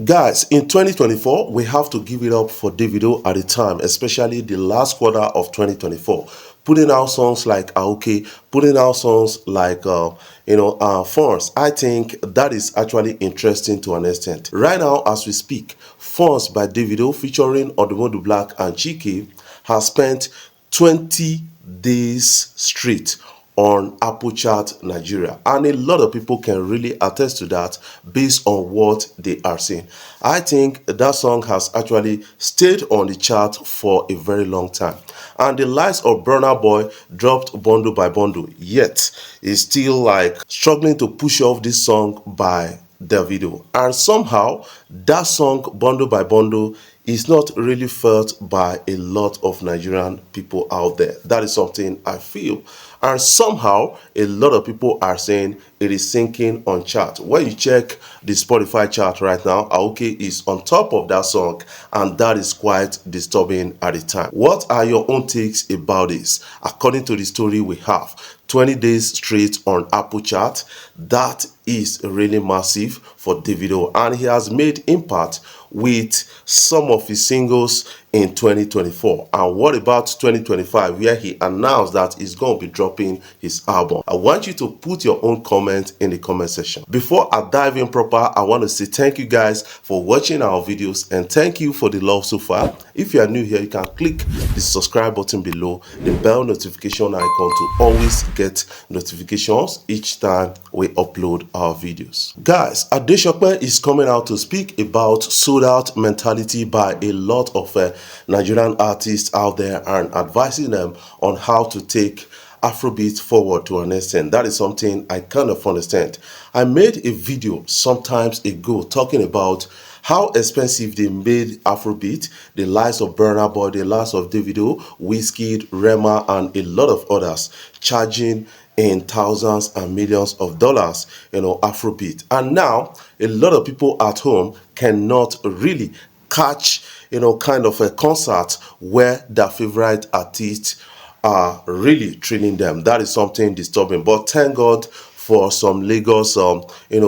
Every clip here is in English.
Guys, in 2024, we have to give it up for Davido at the time, especially the last quarter of 2024. Putting out songs like Aoke, putting out songs like, Force. I think that is actually interesting to an extent. Right now, as we speak, Force by Davido featuring Odumodu Black and Chike has spent 20 days straight on Apple Chart Nigeria, and a lot of people can really attest to that based on what they are seeing. I think that song has actually stayed on the chart for a very long time, and the likes of Burna Boy dropped bundle by bundle, yet is still like struggling to push off this song by Davido. And somehow that song bundle by bundle is not really felt by a lot of Nigerian people out there. That is something I feel. And somehow a lot of people are saying it is sinking on chart. When you check the Spotify chart right now, Aoke is on top of that song, and that is quite disturbing at the time. What are your own takes about this? According to the story we have, 20 days straight on Apple chart, that is really massive for Davido, and he has made impact with some of his singles in 2024. And what about 2025, where he announced that he's going to be dropping his album? I want you to put your own comment in the comment section. Before I dive in proper, I want to say thank you guys for watching our videos, and thank you for the love so far. If you are new here, you can click the subscribe button below, the bell notification icon to always get notifications each time we upload our videos. Guys, Adesope is coming out to speak about sold out mentality by a lot of Nigerian artists out there, and advising them on how to take Afrobeat forward to an extent. That is something I kind of understand. I made a video sometimes ago talking about how expensive they made Afrobeat, the likes of Burna Boy, the likes of Davido, Wizkid, Rema, and a lot of others, charging in thousands and millions of dollars, Afrobeat. And now a lot of people at home cannot really catch, kind of a concert where their favorite artists are really training them. That is something disturbing. But thank God for some Lagos,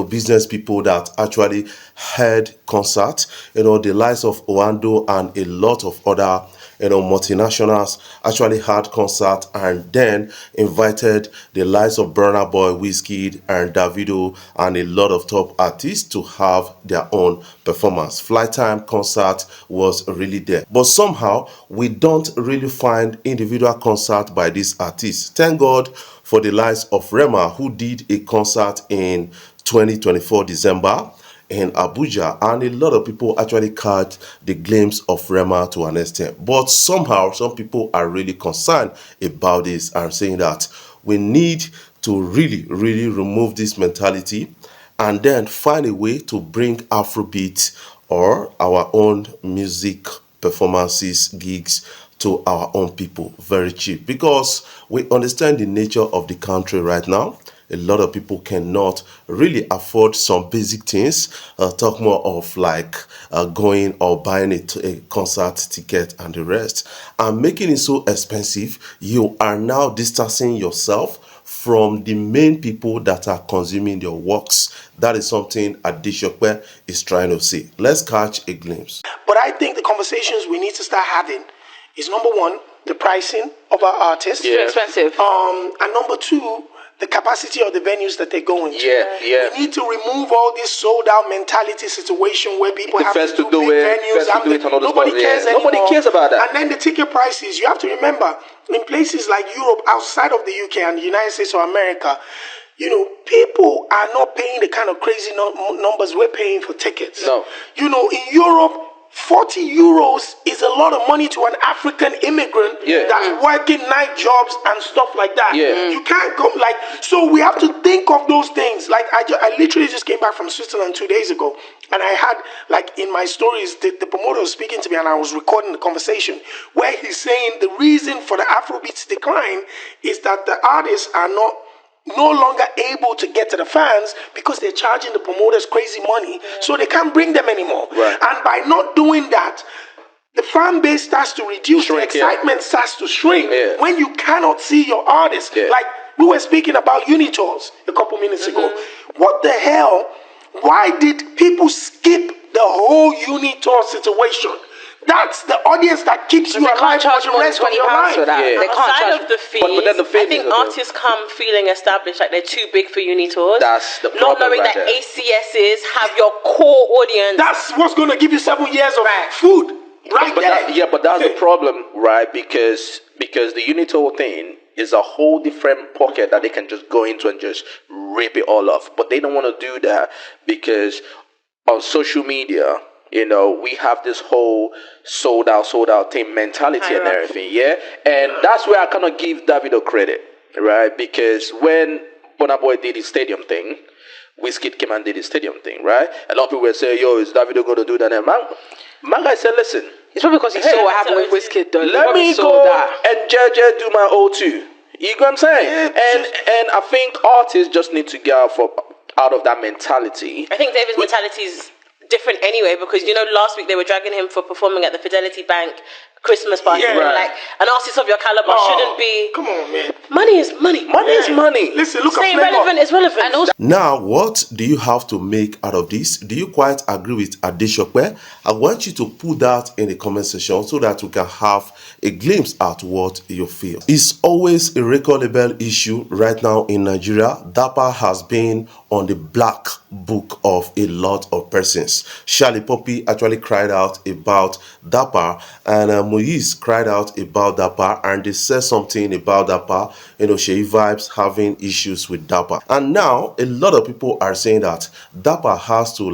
business people that actually had concerts, the likes of Oando and a lot of other, multinationals actually had concert, and then invited the likes of Burna Boy, Wizkid, and Davido, and a lot of top artists to have their own performance. Flight Time concert was really there, but somehow we don't really find individual concert by these artists. Thank God for the likes of Rema, who did a concert in 2024 December in Abuja, and a lot of people actually caught the glimpse of Rema to an extent. But somehow some people are really concerned about this and saying that we need to really remove this mentality and then find a way to bring Afrobeat or our own music performances, gigs to our own people very cheap, because we understand the nature of the country right now. A lot of people cannot really afford some basic things, talk more of like going or buying a concert ticket and the rest, and making it so expensive. You are now distancing yourself from the main people that are consuming your works. That is something Adesope is trying to say. Let's catch a glimpse. But I think the conversations we need to start having is, number one, the pricing of our artists. Too expensive. And number two, the capacity of the venues that they're going to. Yeah. We need to remove all this sold out mentality situation where people have to do big venues. Nobody cares anymore. Nobody cares about that. And then the ticket prices, you have to remember, in places like Europe, outside of the UK and the United States or America, people are not paying the kind of crazy numbers we're paying for tickets. No. In Europe, 40 euros is a lot of money to an African immigrant that's working night jobs and stuff like that. Yeah. You can't go so we have to think of those things. Like I literally just came back from Switzerland 2 days ago, and I had, in my stories, the promoter was speaking to me, and I was recording the conversation where he's saying the reason for the Afrobeats decline is that the artists are no longer able to get to the fans because they're charging the promoters crazy money, so they can't bring them anymore. Right. And by not doing that, the fan base starts to reduce, the excitement starts to shrink when you cannot see your artists. Like we were speaking about Unitours a couple minutes ago. What the hell Why did people skip the whole Unitor situation? That's the audience that keeps you They alive can't charge for more the than rest of £20 your life. for that. Yeah. They can't Outside charge. of the fees, But then the I thing think is, okay. artists come feeling established, like they're too big for uni tours. That's the Not problem knowing right that there. ACSs have your core audience. That's what's going to give you 7 years of food right But there. but that's the problem, right? Because the Unitor thing is a whole different pocket that they can just go into and just rip it all off. But they don't want to do that because on social media, we have this whole sold out thing mentality and everything, yeah? And that's where I kind of give Davido credit, right? Because when Burna Boy did his stadium thing, Wizkid came and did his stadium thing, right? A lot of people were saying, yo, is Davido going to do that? And my guy said, listen, It's probably because he saw what happened with Wizkid, though. let me go and JJ do my O2. You know what I'm saying? And I think artists just need to get out of that mentality. I think David's mentality is different anyway, because last week they were dragging him for performing at the Fidelity Bank Christmas party. Yeah. They were Right. like, an artist of your caliber shouldn't be. Come on, man. Money is money. Money is money. Listen, look at Saying Flavor. relevant is relevant. And also, Now, what do you have to make out of this? Do you quite agree with Adeshokwe? I want you to put that in the comment section so that we can have a glimpse at what you feel. It's always a record label issue right now in Nigeria. Dapper has been on the black book of a lot of persons. Charlie Poppy actually cried out about Dapper, and Moise cried out about Dapper, and they said something about Dapper, Sheyi Vibes having issues with Dapper. And now a lot of people are saying that Dapper has to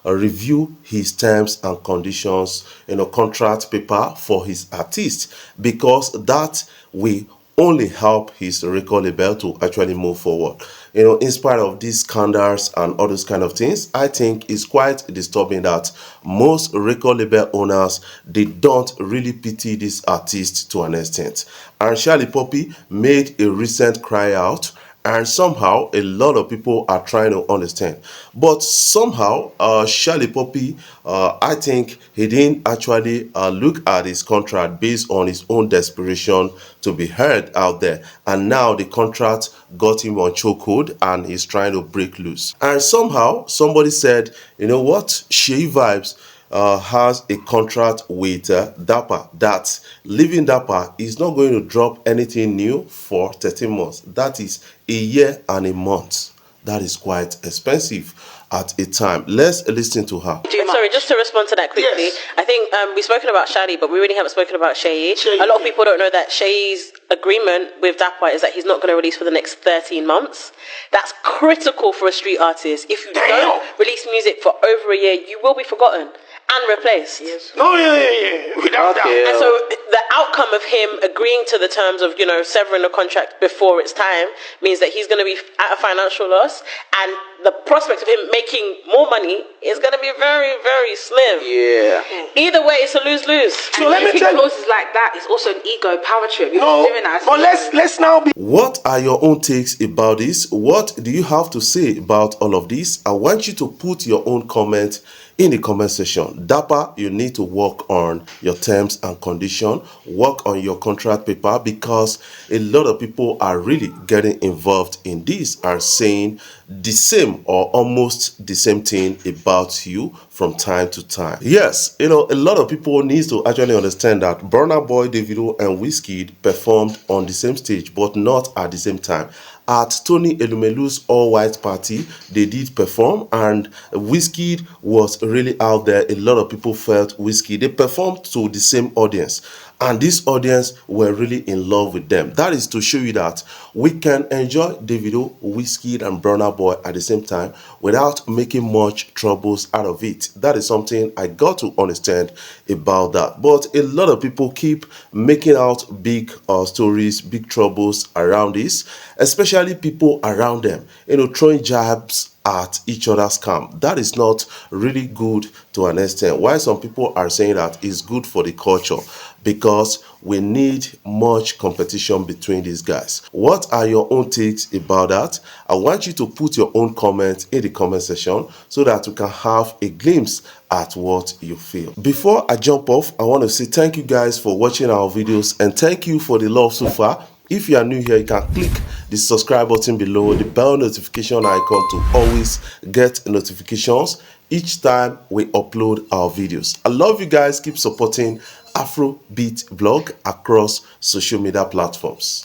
review his terms and conditions, contract paper for his artist, because that will only help his record label to actually move forward. In spite of these scandals and all those kind of things, I think it's quite disturbing that most record label owners, they don't really pity this artist to an extent. And Charlie Poppy made a recent cry out, and somehow a lot of people are trying to understand. But somehow, Charlie Poppy, I think he didn't actually look at his contract based on his own desperation to be heard out there. And now the contract got him on chokehold and he's trying to break loose. And somehow somebody said, you know what, Sheyi Vibes has a contract with Dapper, that leaving Dapper is not going to drop anything new for 13 months. That is a year and a month. That is quite expensive at a time. Let's listen to her. Sorry, just to respond to that quickly. Yes. I think we've spoken about Shadi, but we really haven't spoken about Sheyi. A lot of people don't know that Sheyi's agreement with Dapper is that he's not going to release for the next 13 months. That's critical for a street artist. If you don't release music for over a year, you will be forgotten and replaced. Oh, yeah. Without doubt. And so the outcome of him agreeing to the terms of, severing the contract before it's time means that he's going to be at a financial loss, and the prospect of him making more money is going to be very, very slim. Yeah. Either way, it's a lose-lose. So let me tell you. clauses like that is also an ego power trip. You're No, doing that. but let's now be. What are your own takes about this? What do you have to say about all of this? I want you to put your own comment in the comment section. Dapper, you need to work on your terms and condition, work on your contract paper, because a lot of people are really getting involved in this and saying the same or almost the same thing about you from time to time. Yes, a lot of people need to actually understand that Burna Boy, Davido and Wizkid performed on the same stage but not at the same time. At Tony Elumelu's all-white party, they did perform, and Wizkid was really out there. A lot of people felt Wizkid. They performed to the same audience, and this audience were really in love with them. That is to show you that we can enjoy Davido, Wizkid and Burna Boy at the same time without making much troubles out of it. That is something I got to understand about that. But a lot of people keep making out big stories, big troubles around this, especially people around them, throwing jabs at each other's camp. That is not really good to an extent. Why some people are saying that is good for the culture, because we need much competition between these guys. What are your own takes about that? I want you to put your own comment in the comment section so that we can have a glimpse at what you feel. Before I jump off, I want to say thank you guys for watching our videos, and thank you for the love so far. If you are new here, you can click the subscribe button below, the bell notification icon to always get notifications each time we upload our videos. I love you guys. Keep supporting Afrobeat vlog across social media platforms.